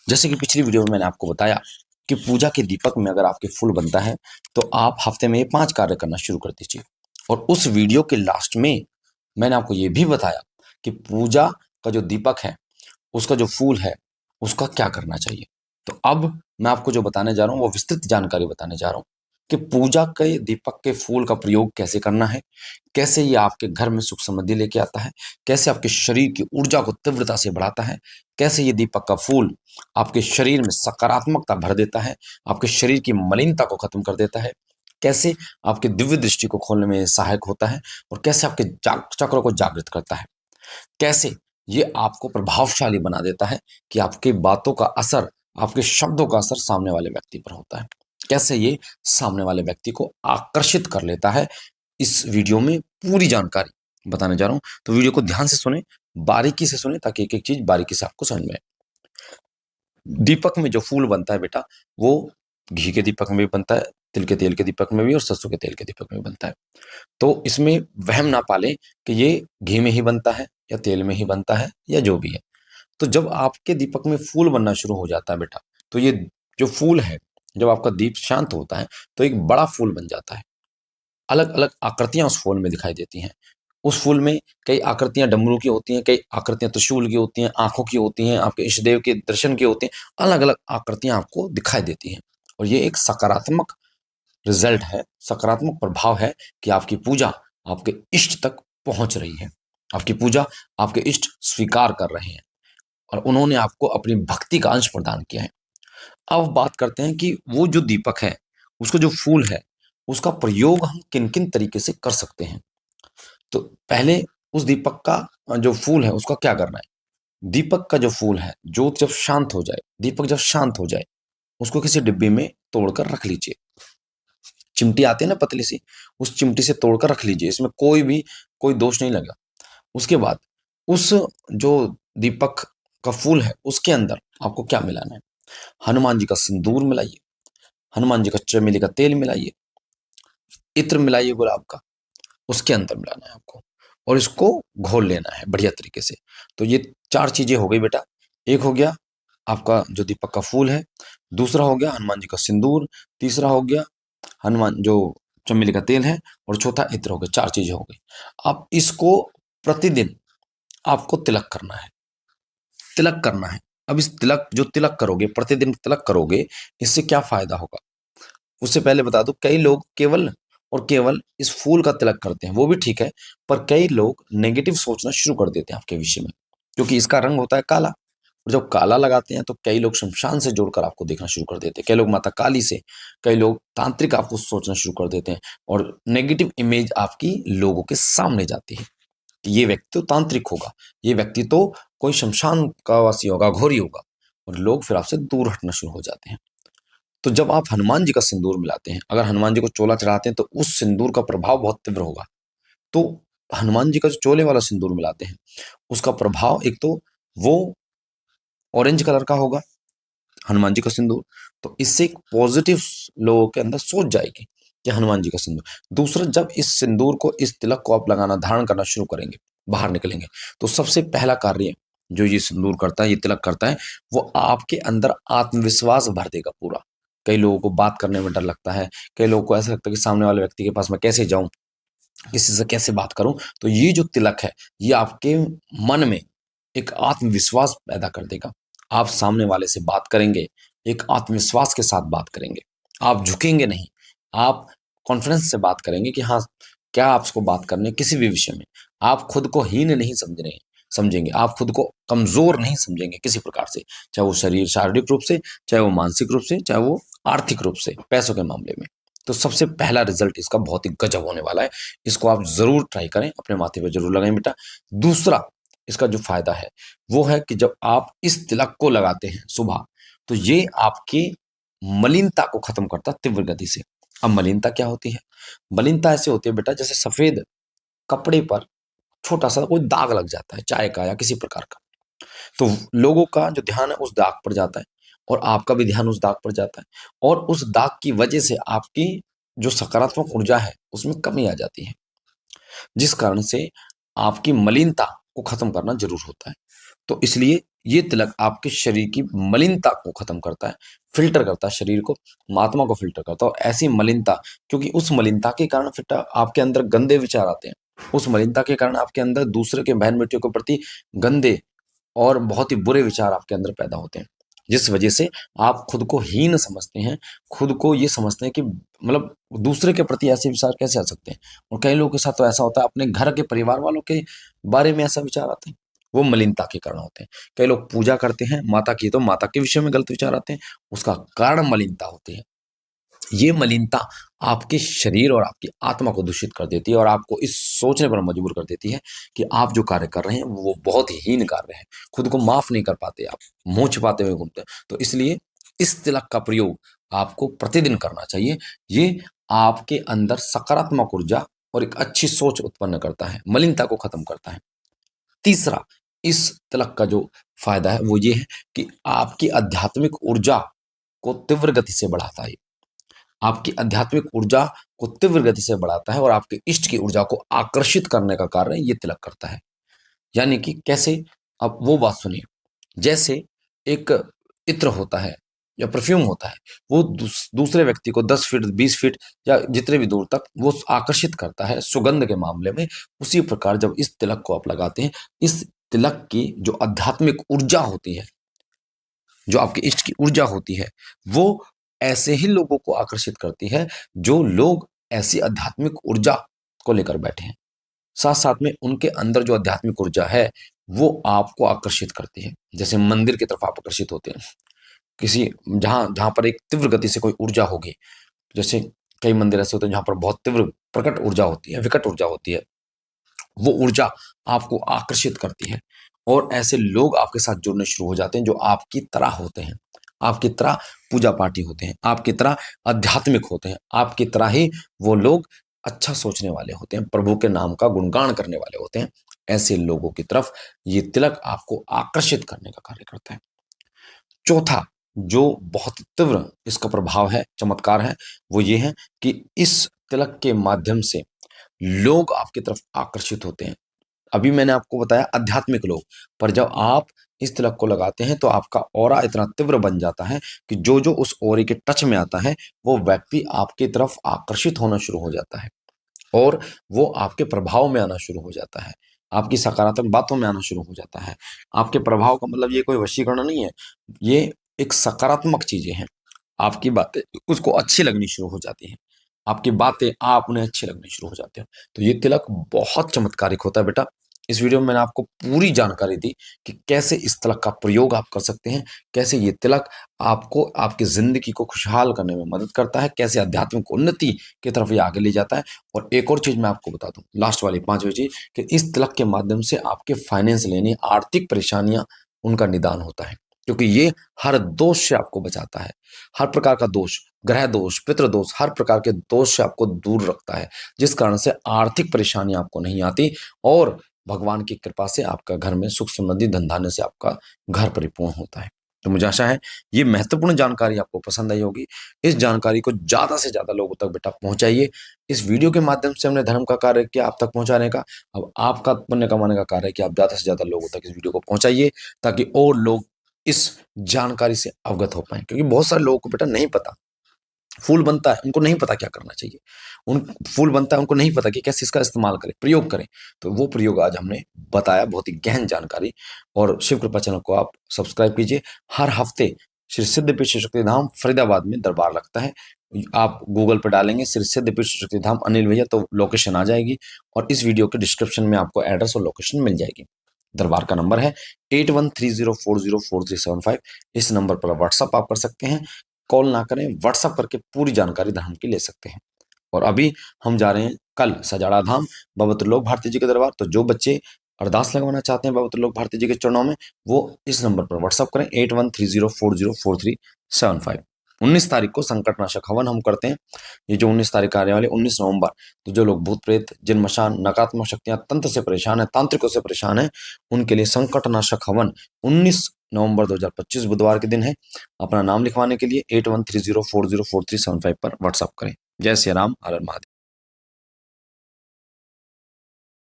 जैसे कि पिछली वीडियो में मैंने आपको बताया कि पूजा के दीपक में अगर आपके फूल बनता है तो आप हफ्ते में ये 5 कार्य करना शुरू कर दीजिए। और उस वीडियो के लास्ट में मैंने आपको ये भी बताया कि पूजा का जो दीपक है, उसका जो फूल है, उसका क्या करना चाहिए। तो अब मैं आपको जो बताने जा रहा हूँ वो विस्तृत जानकारी बताने जा रहा हूँ कि पूजा के दीपक के फूल का प्रयोग कैसे करना है, कैसे ये आपके घर में सुख समृद्धि लेके आता है, कैसे आपके शरीर की ऊर्जा को तीव्रता से बढ़ाता है, कैसे ये दीपक का फूल आपके शरीर में सकारात्मकता भर देता है, आपके शरीर की मलिनता को खत्म कर देता है, कैसे आपकी दिव्य दृष्टि को खोलने में सहायक होता है और कैसे आपके चक्रों को जागृत करता है, कैसे ये आपको प्रभावशाली बना देता है कि आपकी बातों का असर, आपके शब्दों का असर सामने वाले व्यक्ति पर होता है, कैसे ये सामने वाले व्यक्ति को आकर्षित कर लेता है। इस वीडियो में पूरी जानकारी बताने जा रहा हूं, तो वीडियो को ध्यान से सुने, बारीकी से सुने, ताकि एक एक चीज बारीकी से आपको समझ में आए। दीपक में जो फूल बनता है बेटा, वो घी के दीपक में भी बनता है, तिल के तेल के दीपक में भी और सरसों के तेल के दीपक में भी बनता है। तो इसमें वहम ना पालें कि ये घी में ही बनता है या तेल में ही बनता है या जो भी है। तो जब आपके दीपक में फूल बनना शुरू हो जाता है बेटा, तो ये जो फूल है, जब आपका दीप शांत होता है तो एक बड़ा फूल बन जाता है। अलग अलग आकृतियां उस फूल में दिखाई देती हैं। उस फूल में कई आकृतियां डमरू की होती हैं, कई आकृतियां त्रिशूल की होती हैं, आंखों की होती हैं, आपके इष्ट देव के दर्शन की होती हैं। अलग अलग आकृतियां आपको दिखाई देती हैं और ये एक सकारात्मक रिजल्ट है, सकारात्मक प्रभाव है कि आपकी पूजा आपके इष्ट तक पहुंच रही है, आपकी पूजा आपके इष्ट स्वीकार कर रहे हैं और उन्होंने आपको अपनी भक्ति का अंश प्रदान किया है। अब बात करते हैं कि वो जो दीपक है, उसका जो फूल है, उसका प्रयोग हम किन किन तरीके से कर सकते हैं। तो पहले उस दीपक का जो फूल है उसका क्या करना है। दीपक का जो फूल है, जोत जब शांत हो जाए, दीपक जब शांत हो जाए, उसको किसी डिब्बे में तोड़कर रख लीजिए। चिमटी आती है ना पतली सी, उस चिमटी से तोड़कर रख लीजिए, इसमें कोई दोष नहीं लगा। उसके बाद उस जो दीपक का फूल है उसके अंदर आपको क्या मिलाना है। हनुमान जी का सिंदूर मिलाइए, हनुमान जी का चमेली का तेल मिलाइए, इत्र मिलाइए गुलाब का, उसके अंदर मिलाना है आपको और इसको घोल लेना है बढ़िया तरीके से। तो ये 4 चीजें हो गई बेटा। एक हो गया आपका जो दीपक का फूल है, दूसरा हो गया हनुमान जी का सिंदूर, तीसरा हो गया हनुमान जो चमेली का तेल है और चौथा इत्र हो गया। 4 चीजें हो गई। अब इसको प्रतिदिन आपको तिलक करना है, तिलक करना है। अब इस तिलक जो तिलक करोगे, प्रतिदिन तिलक करोगे, इससे क्या फायदा होगा। उससे पहले बता दूं, कई लोग केवल और केवल इस फूल का तिलक करते हैं, वो भी ठीक है, पर कई लोग नेगेटिव सोचना शुरू कर देते हैं आपके विषय में, क्योंकि इसका रंग होता है काला। और जब काला लगाते हैं तो कई लोग शमशान से जोड़कर आपको देखना शुरू कर देते हैं, कई लोग माता काली से, कई लोग तांत्रिक आपको सोचना शुरू कर देते हैं और नेगेटिव इमेज आपकी लोगों के सामने जाती है कि ये व्यक्ति तो तांत्रिक होगा, ये व्यक्ति तो कोई शमशान का वासी होगा, घोरी होगा, और लोग फिर आपसे दूर हटना शुरू हो जाते हैं। तो जब आप हनुमान जी का सिंदूर मिलाते हैं, अगर हनुमान जी को चोला चढ़ाते हैं तो उस सिंदूर का प्रभाव बहुत तीव्र होगा। तो हनुमान जी का जो चोले वाला सिंदूर मिलाते हैं, उसका प्रभाव एक तो वो ऑरेंज कलर का होगा, हनुमान जी का सिंदूर। तो इससे एक पॉजिटिव लोगों के अंदर सोच जाएगी कि हनुमान जी का सिंदूर। दूसरा, जब इस सिंदूर को, इस तिलक को आप लगाना, धारण करना शुरू करेंगे, बाहर निकलेंगे, तो सबसे पहला कार्य जो ये सिंदूर करता है, ये तिलक करता है, वो आपके अंदर आत्मविश्वास भर देगा पूरा। कई लोगों को बात करने में डर लगता है, कई लोगों को ऐसा लगता है कि सामने वाले व्यक्ति के पास मैं कैसे जाऊं, किसी से कैसे बात करूं। तो ये जो तिलक है, ये आपके मन में एक आत्मविश्वास पैदा कर देगा। आप सामने वाले से बात करेंगे, एक आत्मविश्वास के साथ बात करेंगे, आप झुकेंगे नहीं, आप कॉन्फिडेंस से बात करेंगे कि हाँ, क्या आपको बात करने किसी भी विषय में। आप खुद को हीन नहीं समझेंगे, आप खुद को कमजोर नहीं समझेंगे किसी प्रकार से, चाहे वो शरीर शारीरिक रूप से, चाहे वो मानसिक रूप से, चाहे वो आर्थिक रूप से, पैसों के मामले में। तो सबसे पहला रिजल्ट इसका बहुत ही गजब होने वाला है। इसको आप जरूर ट्राई करें, अपने माथे पे जरूर लगाएं बेटा। दूसरा इसका जो फायदा है वो है कि जब आप इस तिलक को लगाते हैं सुबह, तो ये आपकी मलिनता को खत्म करता है तीव्र गति से। अब मलिनता क्या होती है। मलिनता ऐसे होती है बेटा, जैसे सफेद कपड़े पर छोटा सा कोई दाग लग जाता है, चाय का या किसी प्रकार का। तो लोगों का जो ध्यान है उस दाग पर जाता है और आपका भी ध्यान उस दाग पर जाता है, और उस दाग की वजह से आपकी जो सकारात्मक ऊर्जा है उसमें कमी आ जाती है, जिस कारण से आपकी मलिनता को खत्म करना जरूर होता है। तो इसलिए ये तिलक आपके शरीर की मलिनता को खत्म करता है, फिल्टर करता है शरीर को, आत्मा को फिल्टर करता है। और ऐसी मलिनता, क्योंकि उस मलिनता के कारण फिर आपके अंदर गंदे विचार आते हैं, उस मलिनता के कारण आपके अंदर दूसरे के बहन बेटियों के प्रति गंदे और बहुत ही बुरे विचार आपके अंदर पैदा होते हैं, जिस वजह से आप खुद को हीन समझते हैं, खुद को ये समझते हैं कि मतलब दूसरे के प्रति ऐसे विचार कैसे आ सकते हैं। और कई लोगों के साथ तो ऐसा होता है, अपने घर के परिवार वालों के बारे में ऐसा विचार आते हैं, वो मलिनता के कारण होते हैं। कई लोग पूजा करते हैं माता की, तो माता के विषय में गलत विचार आते हैं, उसका कारण मलिनता होती है। ये मलिनता आपके शरीर और आपकी आत्मा को दूषित कर देती है और आपको इस सोचने पर मजबूर कर देती है कि आप जो कार्य कर रहे हैं वो बहुत ही हीन कार्य है, खुद को माफ नहीं कर पाते, आप मुंह छिपाते हुए घूमते हैं। तो इसलिए इस तिलक का प्रयोग आपको प्रतिदिन करना चाहिए। ये आपके अंदर सकारात्मक ऊर्जा और एक अच्छी सोच उत्पन्न करता है, मलिनता को खत्म करता है। तीसरा, इस तिलक का जो फायदा है वो ये है कि आपकी आध्यात्मिक ऊर्जा को तीव्र गति से बढ़ाता है। आपकी आध्यात्मिक ऊर्जा को तीव्र गति से बढ़ाता है और आपके इष्ट की ऊर्जा को आकर्षित करने का कार्य ये तिलक करता है। यानी कि कैसे? अब वो बात सुनिए, जैसे एक इत्र होता है या परफ्यूम होता है, वो दूसरे व्यक्ति को 10 फीट, 20 फीट या जितने भी दूर तक वो आकर्षित करता है सुगंध के मामले में। उसी प्रकार जब इस तिलक को आप लगाते हैं, इस तिलक की जो आध्यात्मिक ऊर्जा होती है, जो आपके इष्ट की ऊर्जा होती है, वो ऐसे ही लोगों को आकर्षित करती है जो लोग ऐसी आध्यात्मिक ऊर्जा को लेकर बैठे हैं। साथ-साथ में उनके अंदर जो आध्यात्मिक ऊर्जा है, वो आपको आकर्षित करती है। जैसे मंदिर की तरफ आप आकर्षित होते हैं, किसी जहाँ जहाँ पर एक तीव्र गति से कोई ऊर्जा होगी, जैसे कई मंदिर ऐसे होते हैं जहाँ पर बहुत तीव्र प्रकट ऊर्जा होती है, विकट ऊर्जा होती है, वो ऊर्जा आपको आकर्षित करती है और ऐसे लोग आपके साथ जुड़ने शुरू हो जाते हैं जो आपकी तरह होते हैं, आपकी तरह पूजा पाठी होते हैं, आपकी तरह आध्यात्मिक होते हैं, आपकी तरह ही वो लोग अच्छा सोचने वाले होते हैं, प्रभु के नाम का गुणगान करने वाले होते हैं। ऐसे लोगों की तरफ ये तिलक आपको आकर्षित करने का कार्य करता है। चौथा, जो बहुत तीव्र इसका प्रभाव है, चमत्कार है, वो ये है कि इस तिलक के माध्यम से लोग आपकी तरफ आकर्षित होते हैं। अभी मैंने आपको बताया आध्यात्मिक लोग, पर जब आप इस तिलक को लगाते हैं तो आपका ऑरा इतना तीव्र बन जाता है कि जो-जो उस ऑरे के टच में आता है, वो व्यक्ति आपकी तरफ आकर्षित होना शुरू हो जाता है और वो आपके प्रभाव में आना शुरू हो जाता है, आपकी सकारात्मक बातों में आना शुरू हो जाता है। आपके प्रभाव का मतलब ये कोई वशीकरण नहीं है, ये एक सकारात्मक चीज़ें हैं। आपकी बातें उसको अच्छी लगनी शुरू हो जाती हैं, आपकी बातें आप उन्हें अच्छी लगनी शुरू हो जाते हो। तो ये तिलक बहुत चमत्कारिक होता है बेटा। इस वीडियो में मैंने आपको पूरी जानकारी दी कि कैसे इस तिलक का प्रयोग आप कर सकते हैं, कैसे ये तिलक आपको आपकी ज़िंदगी को खुशहाल करने में मदद करता है, कैसे आध्यात्मिक उन्नति की तरफ ये आगे ले जाता है। और एक और चीज़ मैं आपको बता दूँ, लास्ट वाली 5वीं चीज़, कि इस तिलक के माध्यम से आपके फाइनेंस यानी आर्थिक परेशानियाँ, उनका निदान होता है। क्योंकि ये हर दोष से आपको बचाता है, हर प्रकार का दोष, ग्रह दोष, पितृ दोष, हर प्रकार के दोष से आपको दूर रखता है, जिस कारण से आर्थिक परेशानी आपको नहीं आती और भगवान की कृपा से आपका घर में सुख समृद्धि धन धान्य से आपका घर परिपूर्ण होता है। तो मुझे आशा है ये महत्वपूर्ण जानकारी आपको पसंद आई होगी। इस जानकारी को ज़्यादा से ज़्यादा लोगों तक बेटा पहुँचाइए। इस वीडियो के माध्यम से हमने धर्म का कार्य किया आप तक पहुँचाने का, अब आपका पुण्य कमाने का कार्य है कि आप ज़्यादा से ज़्यादा लोगों तक इस वीडियो को पहुँचाइए, ताकि और लोग इस जानकारी से अवगत हो पाएँ। क्योंकि बहुत सारे लोगों को बेटा नहीं पता, फूल बनता है, उनको नहीं पता क्या करना चाहिए। उन फूल बनता है, उनको नहीं पता कि कैसे इसका इस्तेमाल करें, प्रयोग करें। तो वो प्रयोग आज हमने बताया, बहुत ही गहन जानकारी। और शिव कृपा चैनल को आप सब्सक्राइब कीजिए। हर हफ्ते श्री सिद्धपीठ शिव शक्ति धाम फरीदाबाद में दरबार लगता है। आप गूगल पे डालेंगे श्री सिद्धपीठ शिव शक्ति धाम अनिल भैया तो लोकेशन आ जाएगी और इस वीडियो के डिस्क्रिप्शन में आपको एड्रेस और लोकेशन मिल जाएगी। दरबार का नंबर है 8130404375। इस नंबर पर व्हाट्सएप आप कर सकते हैं, कॉल ना करें, व्हाट्सएप करके पूरी जानकारी धर्म की ले सकते हैं। और अभी हम जा रहे हैं कल सजाड़ा धाम बाबा त्रिलोक भारती जी के दरबार। तो जो बच्चे अरदास लगवाना चाहते हैं बाबा त्रिलोक भारती जी के चरणों में, वो इस नंबर पर व्हाट्सएप करें 8130404375। 19 तारीख को संकटनाशक हवन हम करते हैं। ये जो 19 तारीख आने वाले 19 नवंबर, तो जो लोग भूत प्रेत, जिन मशान, नकारात्मक शक्तियां, तंत्र से परेशान है, तांत्रिकों से परेशान है, उनके लिए संकटनाशक हवन 19 नवंबर 2025 बुधवार के दिन है। अपना नाम लिखवाने के लिए 8130404375 पर व्हाट्सएप करें। जय श्री राम, हर हर महादेव।